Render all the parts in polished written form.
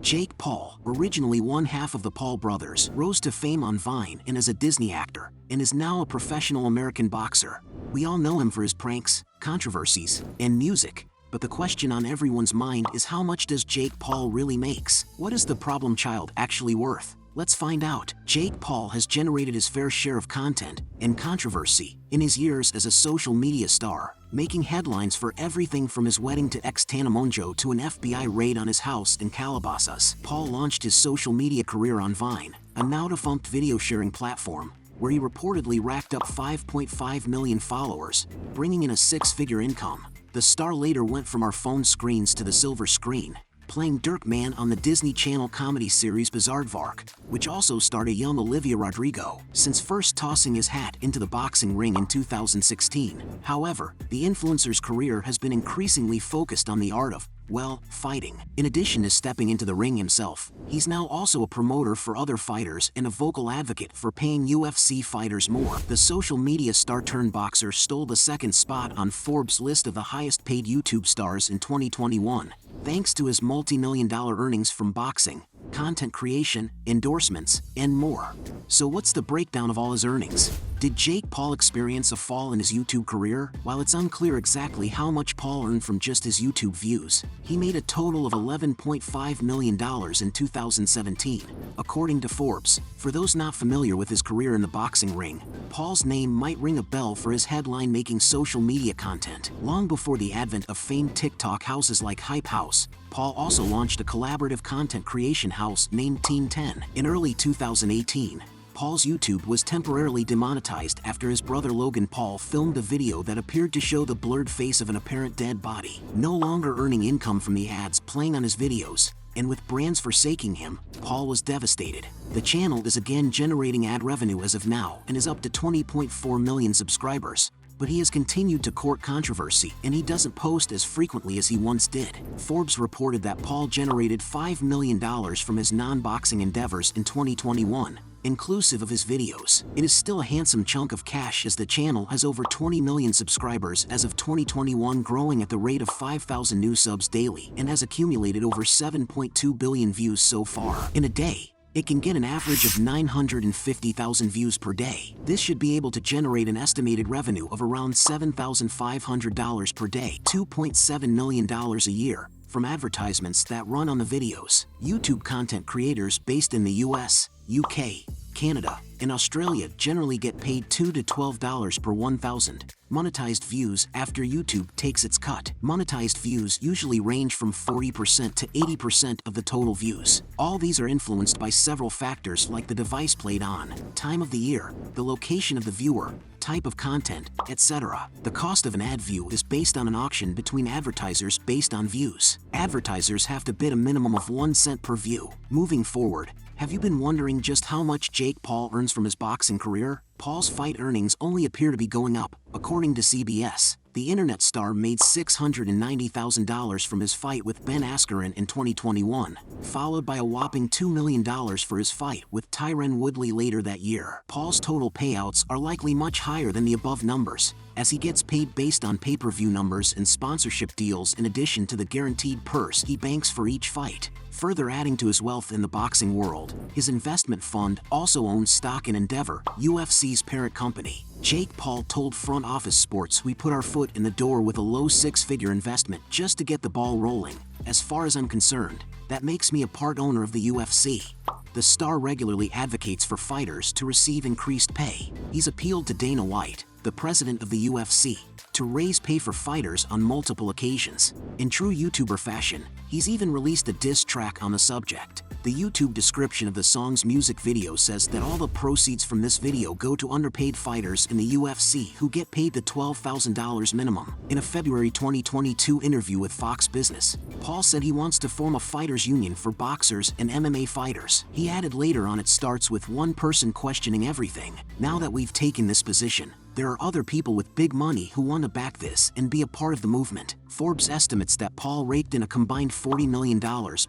Jake Paul, originally one half of the Paul brothers, rose to fame on Vine and as a Disney actor, and is now a professional American boxer. We all know him for his pranks, controversies, and music, but the question on everyone's mind is how much does Jake Paul really makes? What is the problem child actually worth? Let's find out. Jake Paul has generated his fair share of content and controversy in his years as a social media star, making headlines for everything from his wedding to ex-Tanamonjo to an FBI raid on his house in Calabasas. Paul launched his social media career on Vine, a now-defunct video-sharing platform, where he reportedly racked up 5.5 million followers, bringing in a six-figure income. The star later went from our phone screens to the silver screen, playing Dirk Man on the Disney Channel comedy series Bizaardvark, which also starred a young Olivia Rodrigo, since first tossing his hat into the boxing ring in 2016. However, the influencer's career has been increasingly focused on the art of, well, fighting. In addition to stepping into the ring himself, he's now also a promoter for other fighters and a vocal advocate for paying UFC fighters more. The social media star-turned-boxer stole the second spot on Forbes' list of the highest-paid YouTube stars in 2021, thanks to his multi-million-dollar earnings from boxing, content creation, endorsements, and more. So what's the breakdown of all his earnings? Did Jake Paul experience a fall in his YouTube career? While it's unclear exactly how much Paul earned from just his YouTube views, he made a total of $11.5 million in 2017, according to Forbes. For those not familiar with his career in the boxing ring, Paul's name might ring a bell for his headline-making social media content. Long before the advent of famed TikTok houses like Hype House, Paul also launched a collaborative content creation house named Team 10. In early 2018, Paul's YouTube was temporarily demonetized after his brother Logan Paul filmed a video that appeared to show the blurred face of an apparent dead body. No longer earning income from the ads playing on his videos, and with brands forsaking him, Paul was devastated. The channel is again generating ad revenue as of now and is up to 20.4 million subscribers. But he has continued to court controversy, and he doesn't post as frequently as he once did. Forbes reported that Paul generated $5 million from his non-boxing endeavors in 2021, inclusive of his videos. It is still a handsome chunk of cash as the channel has over 20 million subscribers as of 2021, growing at the rate of 5,000 new subs daily, and has accumulated over 7.2 billion views so far. In a day, it can get an average of 950,000 views per day. This should be able to generate an estimated revenue of around $7,500 per day, $2.7 million a year, from advertisements that run on the videos. YouTube content creators based in the US, UK, Canada, and Australia generally get paid $2 to $12 per 1,000 monetized views after YouTube takes its cut. Monetized views usually range from 40% to 80% of the total views. All these are influenced by several factors like the device played on, time of the year, the location of the viewer, type of content, etc. The cost of an ad view is based on an auction between advertisers based on views. Advertisers have to bid a minimum of 1 cent per view. Moving forward, have you been wondering just how much Jake Paul earns from his boxing career? Paul's fight earnings only appear to be going up. According to CBS, the internet star made $690,000 from his fight with Ben Askren in 2021, followed by a whopping $2 million for his fight with Tyron Woodley later that year. Paul's total payouts are likely much higher than the above numbers, as he gets paid based on pay-per-view numbers and sponsorship deals in addition to the guaranteed purse he banks for each fight. Further adding to his wealth in the boxing world, his investment fund also owns stock in Endeavor, UFC's parent company. Jake Paul told Front Office Sports, "We put our foot in the door with a low six-figure investment just to get the ball rolling. As far as I'm concerned, that makes me a part owner of the UFC." The star regularly advocates for fighters to receive increased pay. He's appealed to Dana White, the president of the UFC, to raise pay for fighters on multiple occasions. In true YouTuber fashion, he's even released a diss track on the subject. The YouTube description of the song's music video says that all the proceeds from this video go to underpaid fighters in the UFC who get paid the $12,000 minimum. In a February 2022 interview with Fox Business, Paul said he wants to form a fighters union for boxers and MMA fighters. He added later on, "It starts with one person questioning everything. Now that we've taken this position, there are other people with big money who want to back this and be a part of the movement." Forbes estimates that Paul raked in a combined $40 million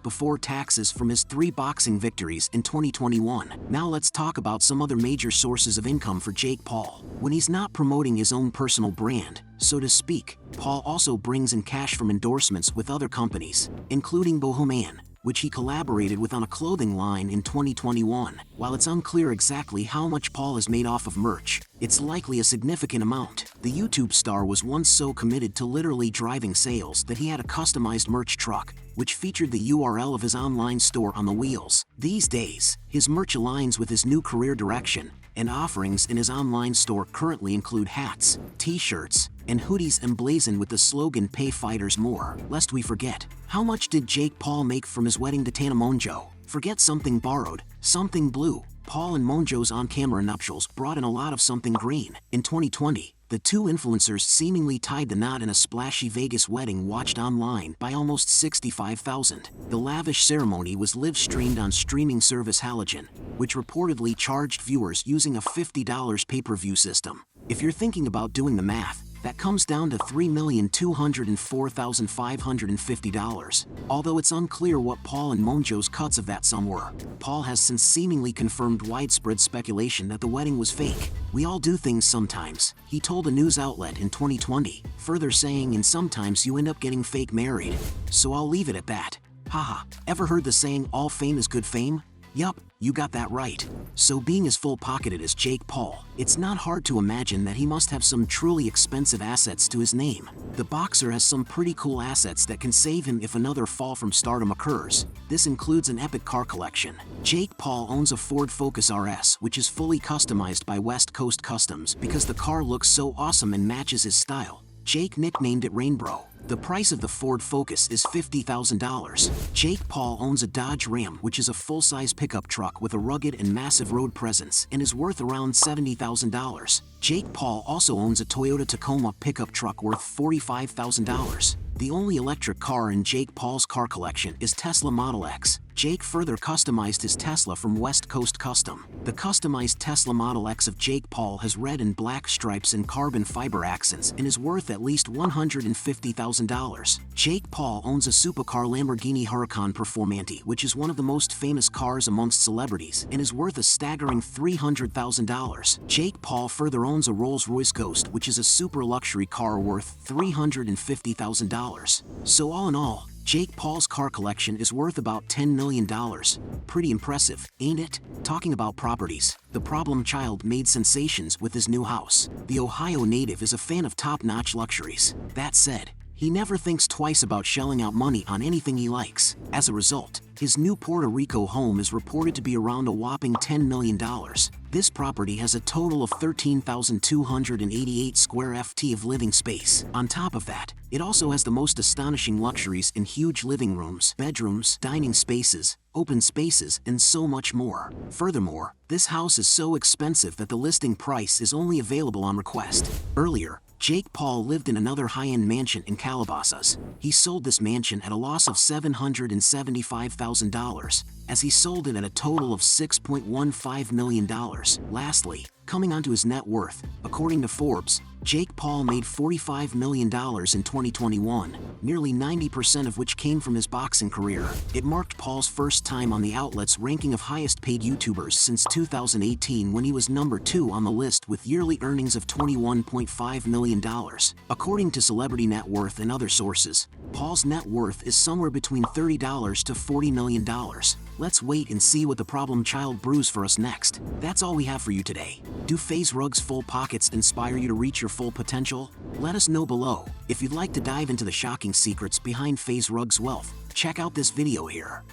before taxes from his 3 boxing victories in 2021. Now let's talk about some other major sources of income for Jake Paul. When he's not promoting his own personal brand, so to speak, Paul also brings in cash from endorsements with other companies, including Bohemian, which he collaborated with on a clothing line in 2021. While it's unclear exactly how much Paul has made off of merch, it's likely a significant amount. The YouTube star was once so committed to literally driving sales that he had a customized merch truck, which featured the URL of his online store on the wheels. These days, his merch aligns with his new career direction, and offerings in his online store currently include hats, t-shirts, and hoodies emblazoned with the slogan "Pay Fighters More." Lest we forget, how much did Jake Paul make from his wedding to Tana Mongeau? Forget something borrowed, something blue. Paul and Mongeau's on-camera nuptials brought in a lot of something green. In 2020, the two influencers seemingly tied the knot in a splashy Vegas wedding watched online by almost 65,000. The lavish ceremony was live-streamed on streaming service Halogen, which reportedly charged viewers using a $50 pay-per-view system. If you're thinking about doing the math, that comes down to $3,204,550. Although it's unclear what Paul and Mongeau's cuts of that sum were. Paul has since seemingly confirmed widespread speculation that the wedding was fake. "We all do things sometimes," he told a news outlet in 2020, further saying, "And sometimes you end up getting fake married. So I'll leave it at that. Haha, ever heard the saying, all fame is good fame? Yup, you got that right." So being as full-pocketed as Jake Paul, it's not hard to imagine that he must have some truly expensive assets to his name. The boxer has some pretty cool assets that can save him if another fall from stardom occurs. This includes an epic car collection. Jake Paul owns a Ford Focus RS, which is fully customized by West Coast Customs because the car looks so awesome and matches his style. Jake nicknamed it Rainbow. The price of the Ford Focus is $50,000. Jake Paul owns a Dodge Ram, which is a full-size pickup truck with a rugged and massive road presence and is worth around $70,000. Jake Paul also owns a Toyota Tacoma pickup truck worth $45,000. The only electric car in Jake Paul's car collection is Tesla Model X. Jake further customized his Tesla from West Coast Custom. The customized Tesla Model X of Jake Paul has red and black stripes and carbon fiber accents and is worth at least $150,000. Jake Paul owns a supercar Lamborghini Huracan Performante, which is one of the most famous cars amongst celebrities and is worth a staggering $300,000. Jake Paul further owns a Rolls-Royce Ghost, which is a super luxury car worth $350,000. So all in all, Jake Paul's car collection is worth about $10 million. Pretty impressive, ain't it? Talking about properties, the problem child made sensations with his new house. The Ohio native is a fan of top-notch luxuries. That said, he never thinks twice about shelling out money on anything he likes. As a result, his new Puerto Rico home is reported to be around a whopping $10 million. This property has a total of 13,288 square ft of living space. On top of that, it also has the most astonishing luxuries in huge living rooms, bedrooms, dining spaces, open spaces, and so much more. Furthermore, this house is so expensive that the listing price is only available on request. Earlier, Jake Paul lived in another high-end mansion in Calabasas. He sold this mansion at a loss of $775,000, as he sold it at a total of $6.15 million. Lastly, coming onto his net worth, according to Forbes, Jake Paul made $45 million in 2021, nearly 90% of which came from his boxing career. It marked Paul's first time on the outlet's ranking of highest-paid YouTubers since 2018, when he was number 2 on the list with yearly earnings of $21.5 million. According to Celebrity Net Worth and other sources, Paul's net worth is somewhere between $30 to $40 million. Let's wait and see what the problem child brews for us next. That's all we have for you today. Do FaZe Rug's full pockets inspire you to reach your full potential? Let us know below. If you'd like to dive into the shocking secrets behind FaZe Rug's wealth, check out this video here.